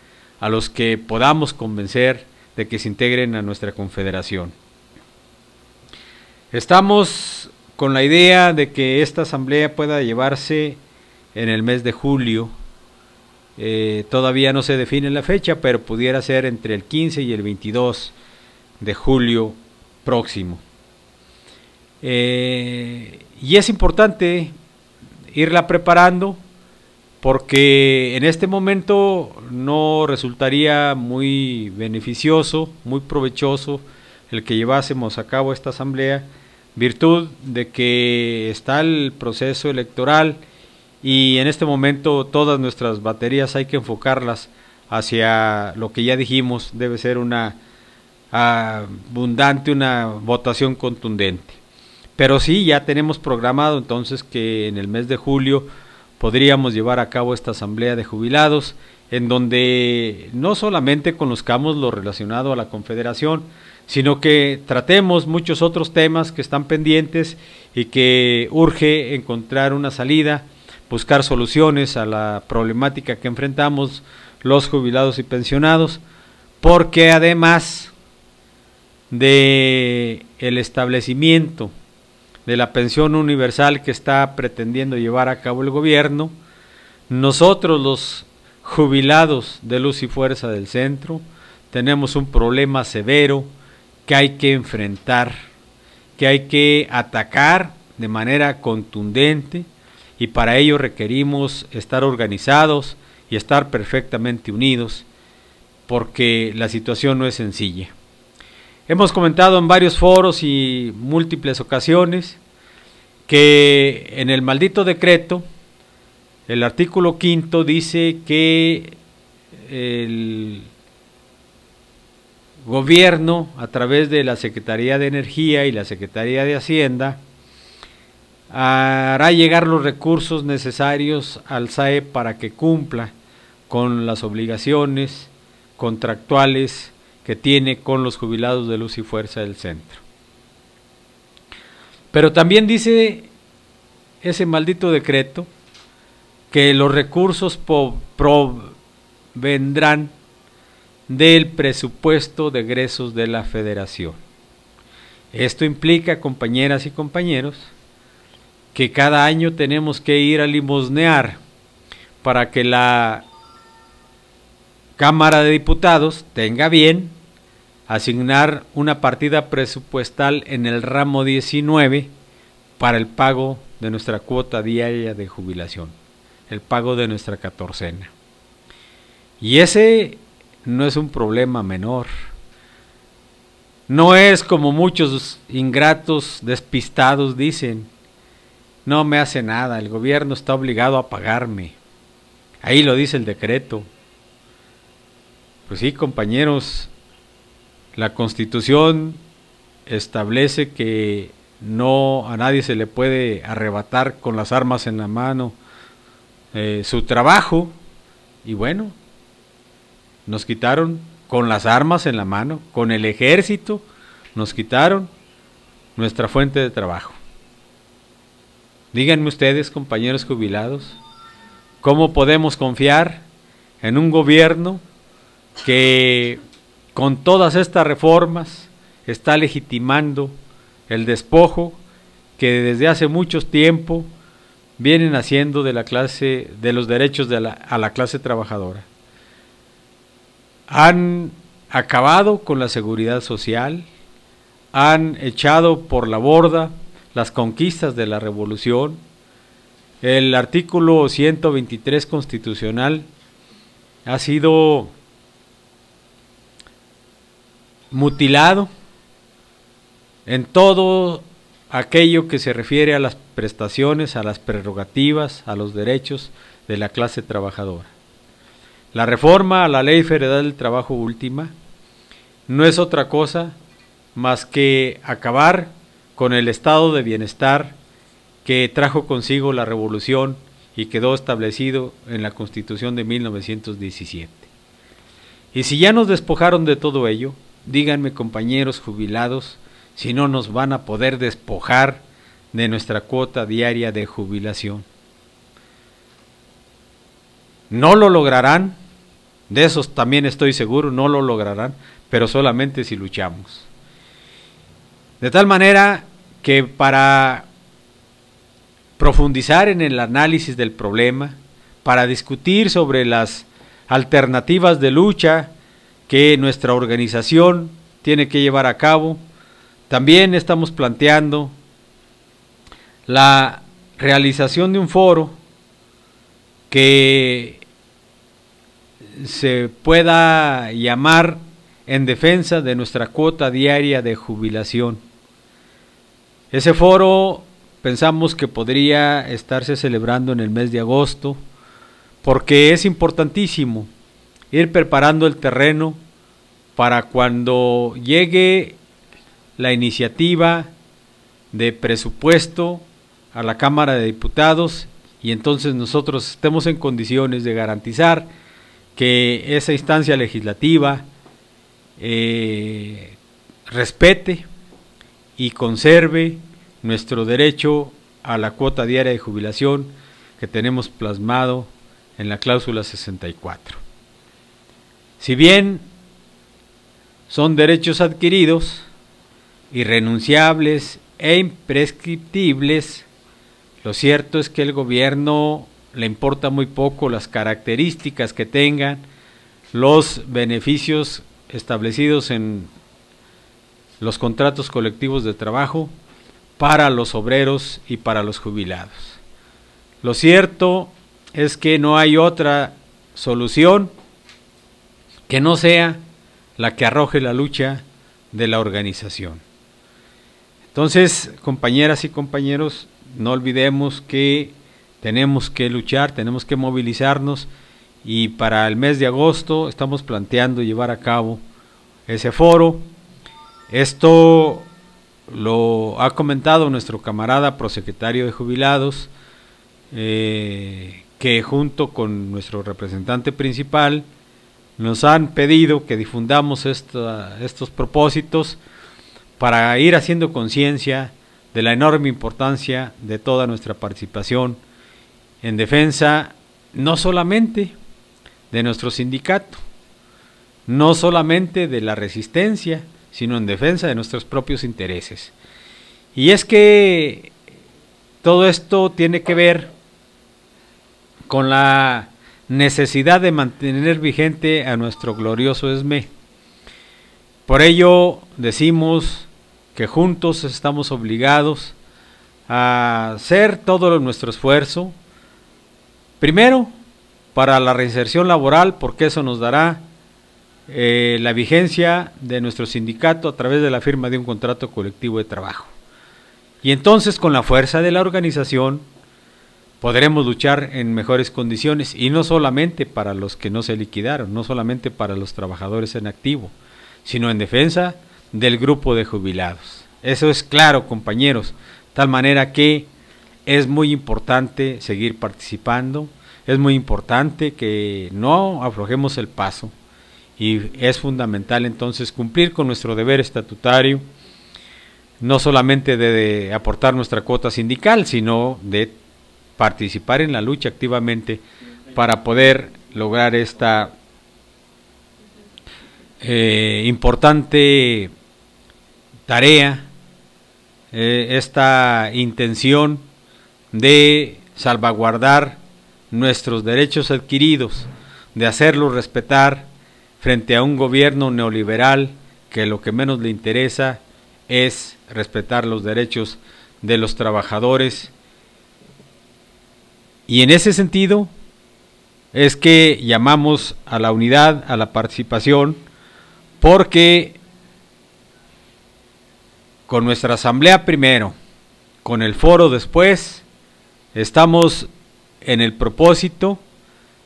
a los que podamos convencer de que se integren a nuestra confederación. Estamos con la idea de que esta asamblea pueda llevarse en el mes de julio. Todavía no se define la fecha, pero pudiera ser entre el 15 y el 22 de julio próximo. Y es importante irla preparando porque en este momento no resultaría muy beneficioso, muy provechoso el que llevásemos a cabo esta asamblea, virtud de que está el proceso electoral y en este momento todas nuestras baterías hay que enfocarlas hacia lo que ya dijimos, debe ser una abundante, una votación contundente. Pero sí, ya tenemos programado entonces que en el mes de julio podríamos llevar a cabo esta asamblea de jubilados, en donde no solamente conozcamos lo relacionado a la confederación, sino que tratemos muchos otros temas que están pendientes y que urge encontrar una salida buscar soluciones a la problemática que enfrentamos los jubilados y pensionados, porque además de el establecimiento de la pensión universal que está pretendiendo llevar a cabo el gobierno, nosotros los jubilados de Luz y Fuerza del Centro tenemos un problema severo que hay que enfrentar, que hay que atacar de manera contundente, y para ello requerimos estar organizados y estar perfectamente unidos, porque la situación no es sencilla. Hemos comentado en varios foros y múltiples ocasiones que en el maldito decreto, el artículo 5 dice que el gobierno, a través de la Secretaría de Energía y la Secretaría de Hacienda, hará llegar los recursos necesarios al SAE para que cumpla con las obligaciones contractuales que tiene con los jubilados de Luz y Fuerza del Centro. Pero también dice ese maldito decreto que los recursos provendrán del presupuesto de egresos de la Federación. Esto implica, compañeras y compañeros, que cada año tenemos que ir a limosnear para que la Cámara de Diputados tenga bien asignar una partida presupuestal en el ramo 19 para el pago de nuestra cuota diaria de jubilación, el pago de nuestra catorcena. Y ese no es un problema menor. No es como muchos ingratos despistados dicen: no me hace nada, el gobierno está obligado a pagarme. Ahí lo dice el decreto. Pues sí, compañeros, la Constitución establece que no a nadie se le puede arrebatar con las armas en la mano su trabajo, y bueno, nos quitaron con las armas en la mano, con el ejército, nos quitaron nuestra fuente de trabajo. Díganme ustedes, compañeros jubilados, ¿cómo podemos confiar en un gobierno que con todas estas reformas está legitimando el despojo que desde hace mucho tiempo vienen haciendo de la clase, de los derechos a la clase trabajadora? Han acabado con la seguridad social, han echado por la borda las conquistas de la revolución. El artículo 123 constitucional ha sido mutilado en todo aquello que se refiere a las prestaciones, a las prerrogativas, a los derechos de la clase trabajadora. La reforma a la Ley Federal del Trabajo última no es otra cosa más que acabar con el estado de bienestar que trajo consigo la revolución y quedó establecido en la Constitución de 1917. Y si ya nos despojaron de todo ello, díganme, compañeros jubilados, si no nos van a poder despojar de nuestra cuota diaria de jubilación. No lo lograrán, de esos también estoy seguro, no lo lograrán, pero solamente si luchamos. De tal manera que para profundizar en el análisis del problema, para discutir sobre las alternativas de lucha que nuestra organización tiene que llevar a cabo, también estamos planteando la realización de un foro que se pueda llamar en defensa de nuestra cuota diaria de jubilación. Ese foro pensamos que podría estarse celebrando en el mes de agosto, porque es importantísimo ir preparando el terreno para cuando llegue la iniciativa de presupuesto a la Cámara de Diputados, y entonces nosotros estemos en condiciones de garantizar que esa instancia legislativa respete y conserve nuestro derecho a la cuota diaria de jubilación, que tenemos plasmado en la cláusula 64. Si bien son derechos adquiridos, irrenunciables e imprescriptibles, lo cierto es que el gobierno le importa muy poco las características que tengan los beneficios establecidos en los contratos colectivos de trabajo para los obreros y para los jubilados. Lo cierto es que no hay otra solución que no sea la que arroje la lucha de la organización. Entonces, compañeras y compañeros, no olvidemos que tenemos que luchar, tenemos que movilizarnos, y para el mes de agosto estamos planteando llevar a cabo ese foro. Esto lo ha comentado nuestro camarada prosecretario de Jubilados, que junto con nuestro representante principal nos han pedido que difundamos estos propósitos para ir haciendo conciencia de la enorme importancia de toda nuestra participación en defensa no solamente de nuestro sindicato, no solamente de la resistencia, sino en defensa de nuestros propios intereses. Y es que todo esto tiene que ver con la necesidad de mantener vigente a nuestro glorioso ESME. Por ello decimos que juntos estamos obligados a hacer todo nuestro esfuerzo, primero para la reinserción laboral, porque eso nos dará la vigencia de nuestro sindicato a través de la firma de un contrato colectivo de trabajo. Y entonces con la fuerza de la organización podremos luchar en mejores condiciones, y no solamente para los que no se liquidaron, no solamente para los trabajadores en activo, sino en defensa del grupo de jubilados. Eso es claro, compañeros, tal manera que es muy importante seguir participando, es muy importante que no aflojemos el paso, y es fundamental entonces cumplir con nuestro deber estatutario, no solamente de aportar nuestra cuota sindical, sino de participar en la lucha activamente para poder lograr esta importante tarea, esta intención de salvaguardar nuestros derechos adquiridos, de hacerlos respetar frente a un gobierno neoliberal que lo que menos le interesa es respetar los derechos de los trabajadores. Y en ese sentido es que llamamos a la unidad, a la participación, porque con nuestra asamblea primero, con el foro después, estamos en el propósito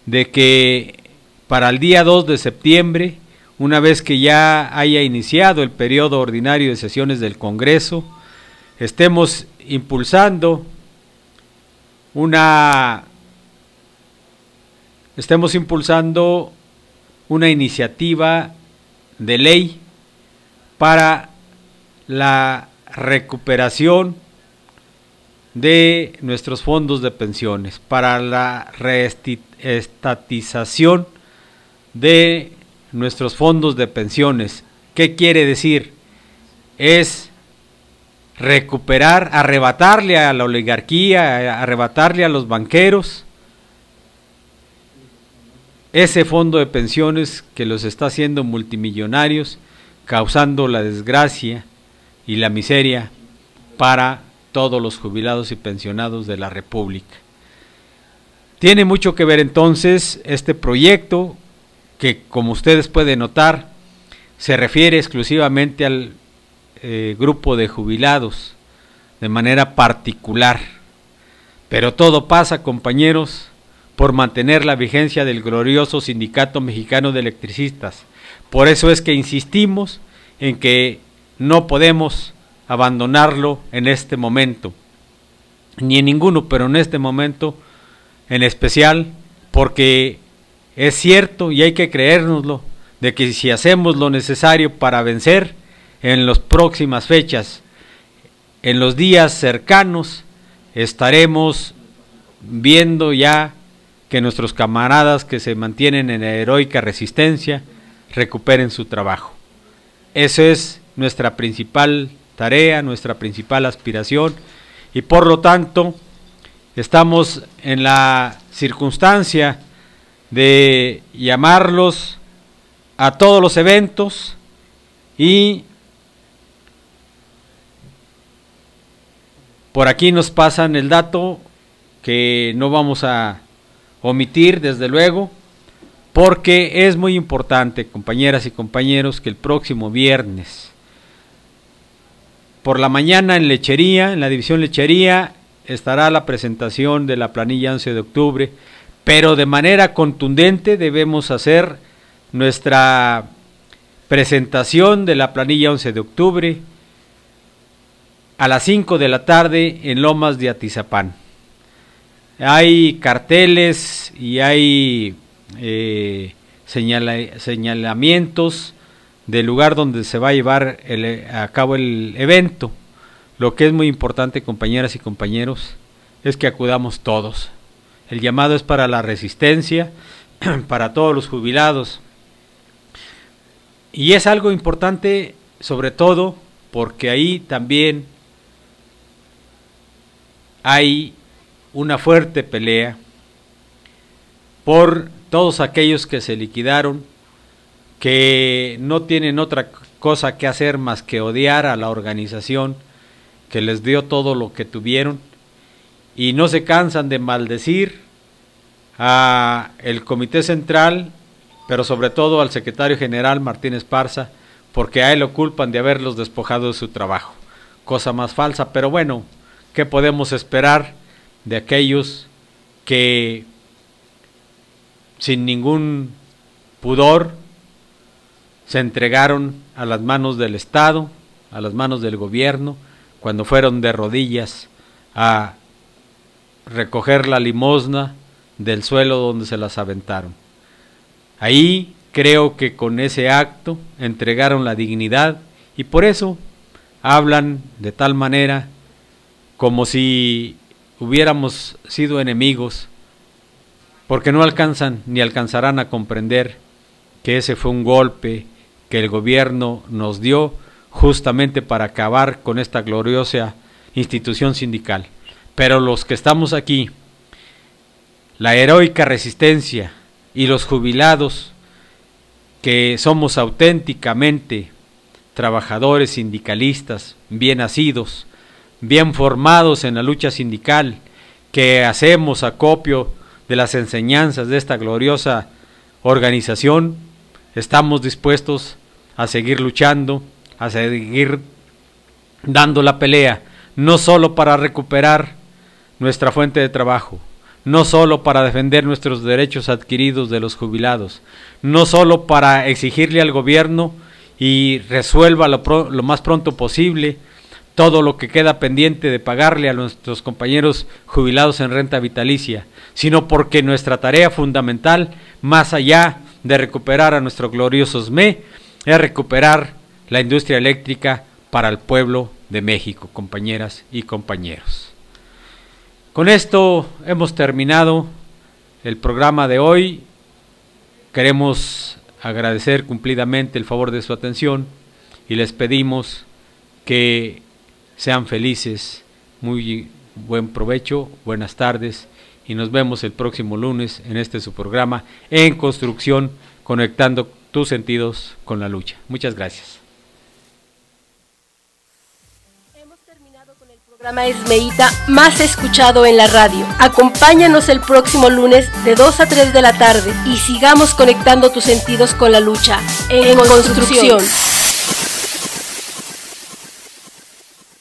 de que para el día 2 de septiembre, una vez que ya haya iniciado el periodo ordinario de sesiones del Congreso, estemos impulsando una iniciativa de ley para la recuperación de nuestros fondos de pensiones, para la reestatización de nuestros fondos de pensiones. ¿Qué quiere decir? Es recuperar, arrebatarle a la oligarquía, arrebatarle a los banqueros ese fondo de pensiones que los está haciendo multimillonarios, causando la desgracia y la miseria para todos los jubilados y pensionados de la República. Tiene mucho que ver entonces este proyecto, que como ustedes pueden notar, se refiere exclusivamente al grupo de jubilados de manera particular, pero todo pasa, compañeros, por mantener la vigencia del glorioso Sindicato Mexicano de Electricistas. Por eso es que insistimos en que no podemos abandonarlo en este momento, ni en ninguno, pero en este momento en especial, porque es cierto y hay que creérnoslo, de que si hacemos lo necesario para vencer en las próximas fechas, en los días cercanos, estaremos viendo ya que nuestros camaradas que se mantienen en heroica resistencia recuperen su trabajo. Esa es nuestra principal tarea, nuestra principal aspiración, y por lo tanto estamos en la circunstancia de llamarlos a todos los eventos y por aquí nos pasan el dato que no vamos a omitir desde luego, porque es muy importante, compañeras y compañeros, que el próximo viernes por la mañana en Lechería, en la división Lechería, estará la presentación de la planilla 11 de octubre, pero de manera contundente debemos hacer nuestra presentación de la planilla 11 de octubre a las 5 de la tarde en Lomas de Atizapán. Hay carteles y hay señalamientos del lugar donde se va a llevar a cabo el evento. Lo que es muy importante, compañeras y compañeros, es que acudamos todos. El llamado es para la resistencia, para todos los jubilados. Y es algo importante, sobre todo, porque ahí también hay una fuerte pelea por todos aquellos que se liquidaron, que no tienen otra cosa que hacer más que odiar a la organización que les dio todo lo que tuvieron, y no se cansan de maldecir a el Comité Central, pero sobre todo al secretario general Martín Esparza, porque a él lo culpan de haberlos despojado de su trabajo. Cosa más falsa, pero bueno, ¿qué podemos esperar de aquellos que sin ningún pudor se entregaron a las manos del Estado, a las manos del gobierno, cuando fueron de rodillas a recoger la limosna del suelo donde se las aventaron? Ahí creo que con ese acto entregaron la dignidad, y por eso hablan de tal manera como si hubiéramos sido enemigos, porque no alcanzan ni alcanzarán a comprender que ese fue un golpe que el gobierno nos dio justamente para acabar con esta gloriosa institución sindical. Pero los que estamos aquí, la heroica resistencia y los jubilados que somos auténticamente trabajadores sindicalistas, bien nacidos, bien formados en la lucha sindical, que hacemos acopio de las enseñanzas de esta gloriosa organización, estamos dispuestos a seguir luchando, a seguir dando la pelea, no solo para recuperar nuestra fuente de trabajo, no solo para defender nuestros derechos adquiridos de los jubilados, no solo para exigirle al gobierno y resuelva lo más pronto posible todo lo que queda pendiente de pagarle a nuestros compañeros jubilados en renta vitalicia, sino porque nuestra tarea fundamental, más allá de recuperar a nuestro glorioso SME, es recuperar la industria eléctrica para el pueblo de México, compañeras y compañeros. Con esto hemos terminado el programa de hoy. Queremos agradecer cumplidamente el favor de su atención y les pedimos que sean felices, muy buen provecho, buenas tardes, y nos vemos el próximo lunes en su programa En Construcción, conectando tus sentidos con la lucha. Muchas gracias. Hemos terminado con el programa Esmeíta más escuchado en la radio. Acompáñanos el próximo lunes de 2 a 3 de la tarde y sigamos conectando tus sentidos con la lucha. En Construcción.